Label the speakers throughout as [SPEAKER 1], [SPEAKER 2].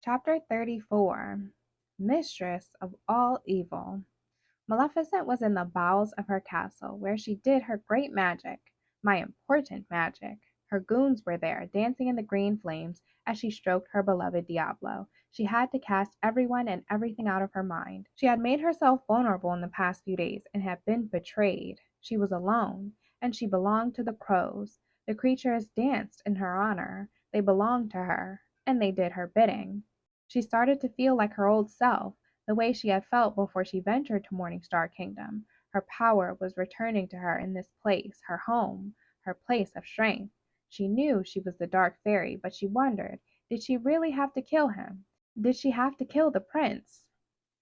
[SPEAKER 1] Chapter 34 Mistress of All Evil. Maleficent was in the bowels of her castle, where she did her great magic, my important magic. Her goons were there, dancing in the green flames as she stroked her beloved Diablo. She had to cast everyone and everything out of her mind. She had made herself vulnerable in the past few days and had been betrayed. She was alone, and she belonged to the crows. The creatures danced in her honor. They belonged to her, and they did her bidding. She started to feel like her old self, the way she had felt before she ventured to Morningstar Kingdom. Her power was returning to her in this place, her home, her place of strength. She knew she was the Dark Fairy, but she wondered, did she really have to kill him? Did she have to kill the prince?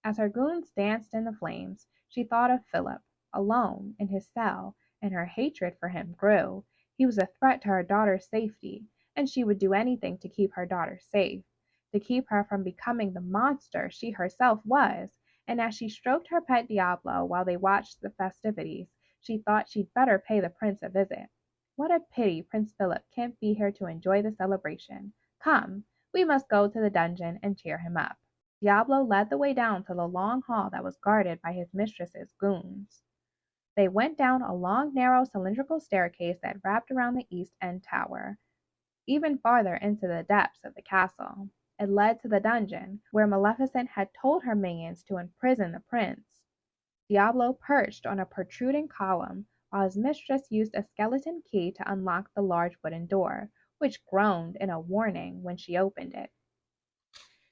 [SPEAKER 1] As her goons danced in the flames, she thought of Philip, alone in his cell, and her hatred for him grew. He was a threat to her daughter's safety, and she would do anything to keep her daughter safe, to keep her from becoming the monster she herself was. And as she stroked her pet Diablo while they watched the festivities, she thought she'd better pay the prince a visit. What a pity Prince Philip can't be here to enjoy the celebration. Come, we must go to the dungeon and cheer him up. Diablo led the way down to the long hall that was guarded by his mistress's goons. They went down a long, narrow, cylindrical staircase that wrapped around the east end tower, even farther into the depths of the castle. It led to the dungeon, where Maleficent had told her minions to imprison the prince. Diablo perched on a protruding column, while his mistress used a skeleton key to unlock the large wooden door, which groaned in a warning when she opened it.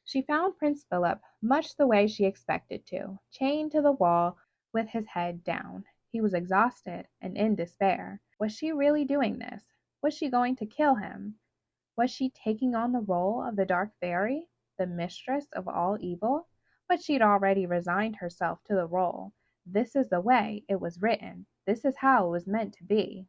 [SPEAKER 1] She found Prince Philip much the way she expected to, chained to the wall with his head down. He was exhausted and in despair. Was she really doing this? Was she going to kill him? Was she taking on the role of the Dark Fairy, the Mistress of All Evil? But she'd already resigned herself to the role. This is the way it was written. This is how it was meant to be.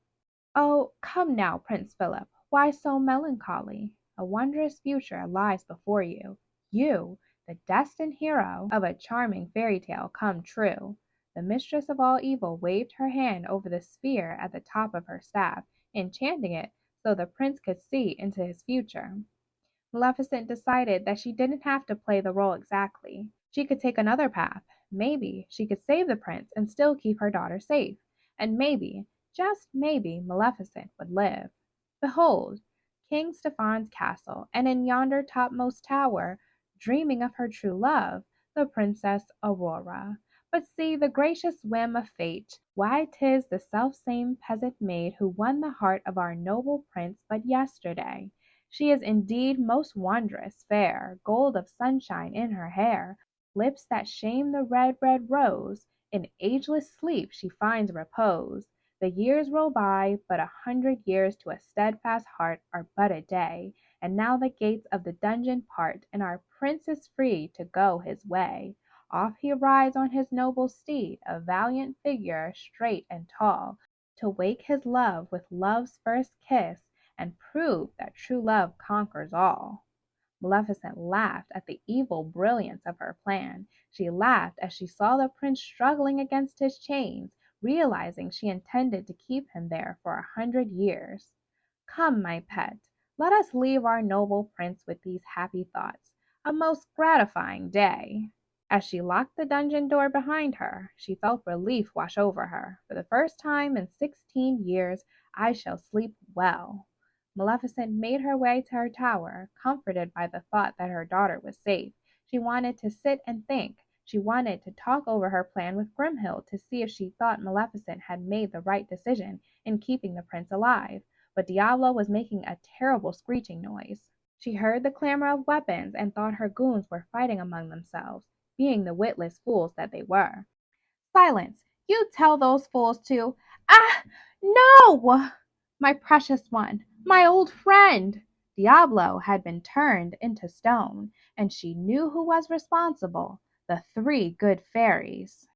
[SPEAKER 1] Oh, come now, Prince Philip, why so melancholy? A wondrous future lies before you. You, the destined hero of a charming fairy tale come true. The Mistress of All Evil waved her hand over the sphere at the top of her staff, enchanting it so the prince could see into his future. Maleficent decided that she didn't have to play the role exactly. She could take another path. Maybe she could save the prince and still keep her daughter safe. And maybe, just maybe, Maleficent would live. Behold, King Stephan's castle, and in yonder topmost tower, dreaming of her true love, the Princess Aurora. But see the gracious whim of fate. Why, 'tis the selfsame peasant maid who won the heart of our noble prince but yesterday. She is indeed most wondrous fair, gold of sunshine in her hair, lips that shame the red, red rose. In ageless sleep she finds repose. The years roll by, but 100 years to a steadfast heart are but a day. And now the gates of the dungeon part, and our prince is free to go his way. Off he rides on his noble steed, a valiant figure, straight and tall, to wake his love with love's first kiss, and prove that true love conquers all. Maleficent laughed at the evil brilliance of her plan. She laughed as she saw the prince struggling against his chains, realizing she intended to keep him there for 100 years. Come, my pet, let us leave our noble prince with these happy thoughts. A most gratifying day. As she locked the dungeon door behind her, she felt relief wash over her. For the first time in 16 years, I shall sleep well. Maleficent made her way to her tower, comforted by the thought that her daughter was safe. She wanted to sit and think. She wanted to talk over her plan with Grimhild to see if she thought Maleficent had made the right decision in keeping the prince alive. But Diablo was making a terrible screeching noise. She heard the clamor of weapons and thought her goons were fighting among themselves, being the witless fools that they were. Silence! You tell those fools to— Ah! No! My precious one, my old friend! Diablo had been turned into stone, and she knew who was responsible. The three good fairies.